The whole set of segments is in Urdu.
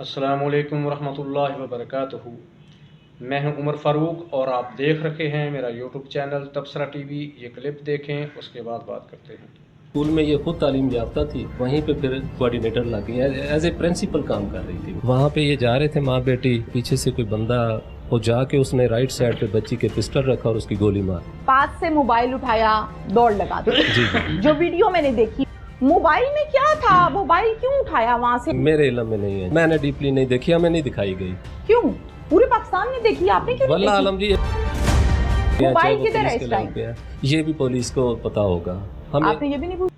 السلام علیکم ورحمۃ اللہ وبرکاتہ۔ میں ہوں عمر فاروق اور آپ دیکھ رکھے ہیں میرا یوٹیوب چینل تبصرہ ٹی وی۔ یہ کلپ دیکھیں، اس کے بعد بات کرتے ہیں۔ اسکول میں یہ خود تعلیم یافتہ تھی، وہیں پہ پھر کوآرڈینیٹر لگ گئی، ایز اے پرنسپل کام کر رہی تھی۔ وہاں پہ یہ جا رہے تھے ماں بیٹی، پیچھے سے کوئی بندہ وہ جا کے اس نے رائٹ سائڈ پہ بچی کے پسٹل رکھا اور اس کی گولی مار، پاس سے موبائل اٹھایا، دوڑ لگا دی۔ جی جو ویڈیو میں نے دیکھی، موبائل میں کیا تھا؟ موبائل کیوں اٹھایا وہاں سے؟ میرے علم میں نہیں ہے، میں نے ڈیپلی نہیں دیکھی، ہمیں نہیں دکھائی گئی۔ کیوں پورے پاکستان نے دیکھی، آپ نے کیوں نہیں واللہ دیکھی؟ عالم جی، موبائل چاہے وہ کدھر ہے پولیس کے اس لیول ٹائم؟ پہ ہے، یہ بھی پولیس کو پتا ہوگا۔ ہمیں آپ نے یہ بھی نہیں پوچھا؟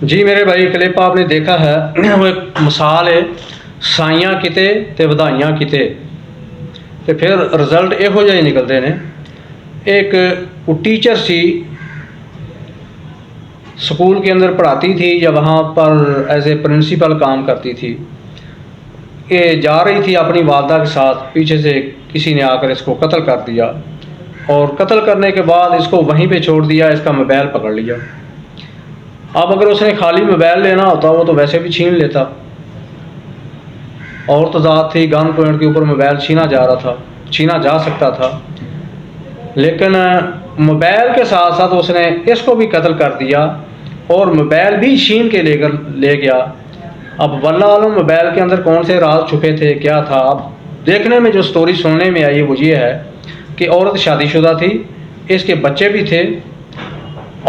جی میرے بھائی، کلپ آپ نے دیکھا ہے، وہ ایک مثال ہے سائیاں کتے تے ودائیاں کتے تے پھر رزلٹ یہو جہے نکلتے ہیں۔ ایک وہ ٹیچر سی سکول کے اندر پڑھاتی تھی یا وہاں پر ایز اے پرنسپل کام کرتی تھی۔ یہ جا رہی تھی اپنی والدہ کے ساتھ، پیچھے سے کسی نے آ کر اس کو قتل کر دیا، اور قتل کرنے کے بعد اس کو وہیں پہ چھوڑ دیا، اس کا موبائل پکڑ لیا۔ اب اگر اس نے خالی موبائل لینا ہوتا وہ تو ویسے بھی چھین لیتا، اور تو ذات تھی، گن پوائنٹ کے اوپر موبائل چھینا جا سکتا تھا، لیکن موبائل کے ساتھ ساتھ اس نے اس کو بھی قتل کر دیا اور موبائل بھی چھین کے لے گیا۔ اب واللہ عالم موبائل کے اندر کون سے راز چھپے تھے، کیا تھا۔ اب دیکھنے میں جو سٹوری سننے میں آئی وہ یہ ہے کہ عورت شادی شدہ تھی، اس کے بچے بھی تھے،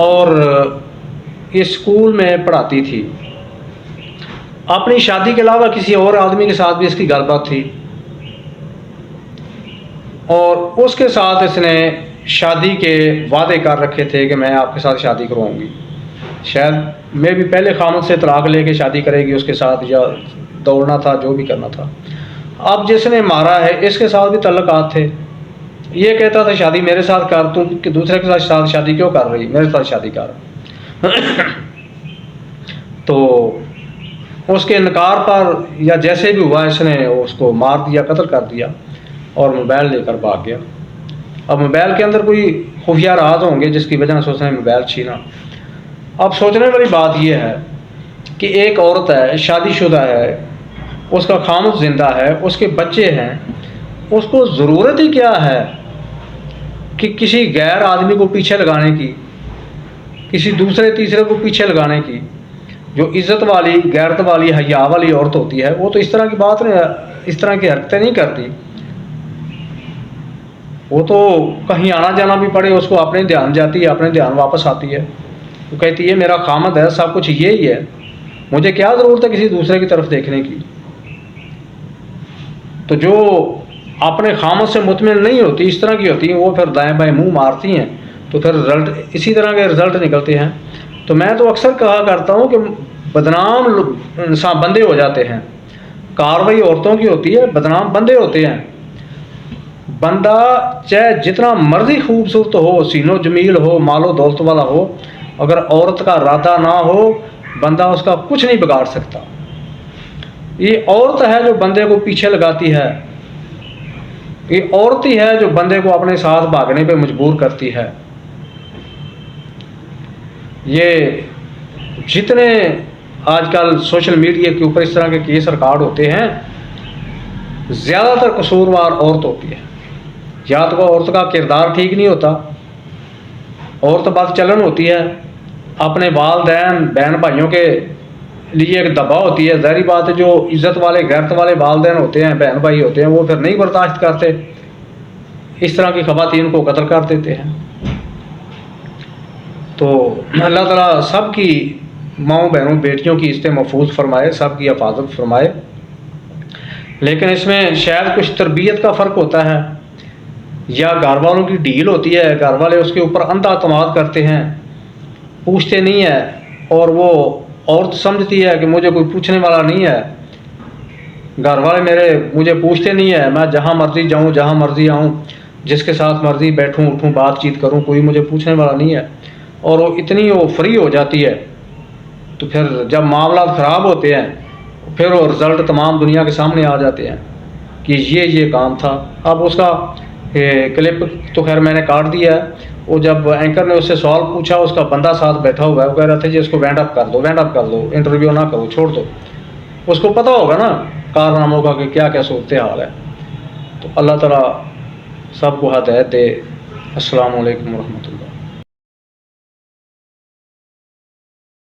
اور یہ اسکول میں پڑھاتی تھی۔ اپنی شادی کے علاوہ کسی اور آدمی کے ساتھ بھی اس کی گل بات تھی، اور اس کے ساتھ اس نے شادی کے وعدے کر رکھے تھے کہ میں آپ کے ساتھ شادی کرواؤں گی، شاید میں بھی پہلے خامد سے طلاق لے کے شادی کرے گی اس کے ساتھ، یا دوڑنا تھا، جو بھی کرنا تھا۔ اب جس نے مارا ہے اس کے ساتھ بھی تعلقات تھے، یہ کہتا تھا شادی میرے ساتھ کر، تم کہ دوسرے کے ساتھ شادی کیوں کر رہی، میرے ساتھ شادی کر۔ تو اس کے انکار پر یا جیسے بھی ہوا، اس نے اس کو مار دیا، قتل کر دیا، اور موبائل لے کر بھاگ گیا۔ اب موبائل کے اندر کوئی خفیہ راز ہوں گے جس کی وجہ سے اس نے موبائل چھینا۔ اب سوچنے والی بات یہ ہے کہ ایک عورت ہے، شادی شدہ ہے، اس کا خامد زندہ ہے، اس کے بچے ہیں، اس کو ضرورت ہی کیا ہے کہ کسی غیر آدمی کو پیچھے لگانے کی، کسی دوسرے تیسرے کو پیچھے لگانے کی۔ جو عزت والی، غیرت والی، حیا والی عورت ہوتی ہے وہ تو اس طرح کی بات نہیں، اس طرح کی حرکتیں نہیں کرتی۔ وہ تو کہیں آنا جانا بھی پڑے اس کو اپنے دھیان جاتی ہے، اپنے دھیان واپس آتی ہے، وہ کہتی ہے میرا خامد ہے، سب کچھ یہی ہے، مجھے کیا ضرورت ہے کسی دوسرے کی طرف دیکھنے کی۔ تو جو اپنے خامد سے مطمئن نہیں ہوتی، اس طرح کی ہوتی ہیں، وہ پھر دائیں بائیں منہ مارتی ہیں، تو پھر رزلٹ اسی طرح کے رزلٹ نکلتے ہیں۔ تو میں تو اکثر کہا کرتا ہوں کہ بدنام انسان بندے ہو جاتے ہیں، کارروائی عورتوں کی ہوتی ہے، بدنام بندے ہوتے ہیں۔ بندہ چاہے جتنا مرضی خوبصورت ہو، سین و جمیل ہو، مال و دولت والا ہو، اگر عورت کا ارادہ نہ ہو، بندہ اس کا کچھ نہیں بگاڑ سکتا۔ یہ عورت ہے جو بندے کو پیچھے لگاتی ہے، یہ عورت ہی ہے جو بندے کو اپنے ساتھ بھاگنے پہ مجبور کرتی ہے۔ یہ جتنے آج کل سوشل میڈیا کے اوپر اس طرح کے کیس ریکارڈ ہوتے ہیں، زیادہ تر قصوروار عورت ہوتی ہے۔ یا تو عورت کا کردار ٹھیک نہیں ہوتا، عورت بد چلن ہوتی ہے، اپنے والدین بہن بھائیوں کے لیے ایک دباؤ ہوتی ہے۔ ظاہری بات ہے جو عزت والے غیرت والے والدین ہوتے ہیں، بہن بھائی ہوتے ہیں، وہ پھر نہیں برداشت کرتے، اس طرح کی خواتین کو قتل کر دیتے ہیں۔ تو اللہ تعالیٰ سب کی ماؤں بہنوں بیٹیوں کی عزت محفوظ فرمائے، سب کی حفاظت فرمائے۔ لیکن اس میں شاید کچھ تربیت کا فرق ہوتا ہے، یا گھر والوں کی ڈھیل ہوتی ہے، گھر والے اس کے اوپر اندھا اعتماد کرتے ہیں، پوچھتے نہیں ہیں، اور وہ عورت سمجھتی ہے کہ مجھے کوئی پوچھنے والا نہیں ہے، گھر والے مجھے پوچھتے نہیں ہیں، میں جہاں مرضی جاؤں، جہاں مرضی آؤں، جس کے ساتھ مرضی بیٹھوں اٹھوں، بات چیت کروں، کوئی مجھے پوچھنے والا نہیں ہے، اور وہ اتنی فری ہو جاتی ہے۔ تو پھر جب معاملات خراب ہوتے ہیں پھر وہ رزلٹ تمام دنیا کے سامنے آ جاتے ہیں کہ یہ کام تھا. اب اس کا کلپ تو خیر میں نے کاٹ دیا ہے. وہ جب اینکر نے اس سے سوال پوچھا اس کا بندہ ساتھ بیٹھا ہوا ہے, وہ کہہ رہا تھا جی اس کو وینڈ اپ کر دو, انٹرویو نہ کرو, چھوڑ دو. اس کو پتہ ہوگا نا کارناموں کا کہ کیا کیا صورتحال ہے. تو اللہ تعالیٰ سب کو ہدایت دے. السلام علیکم ورحمۃ اللہ.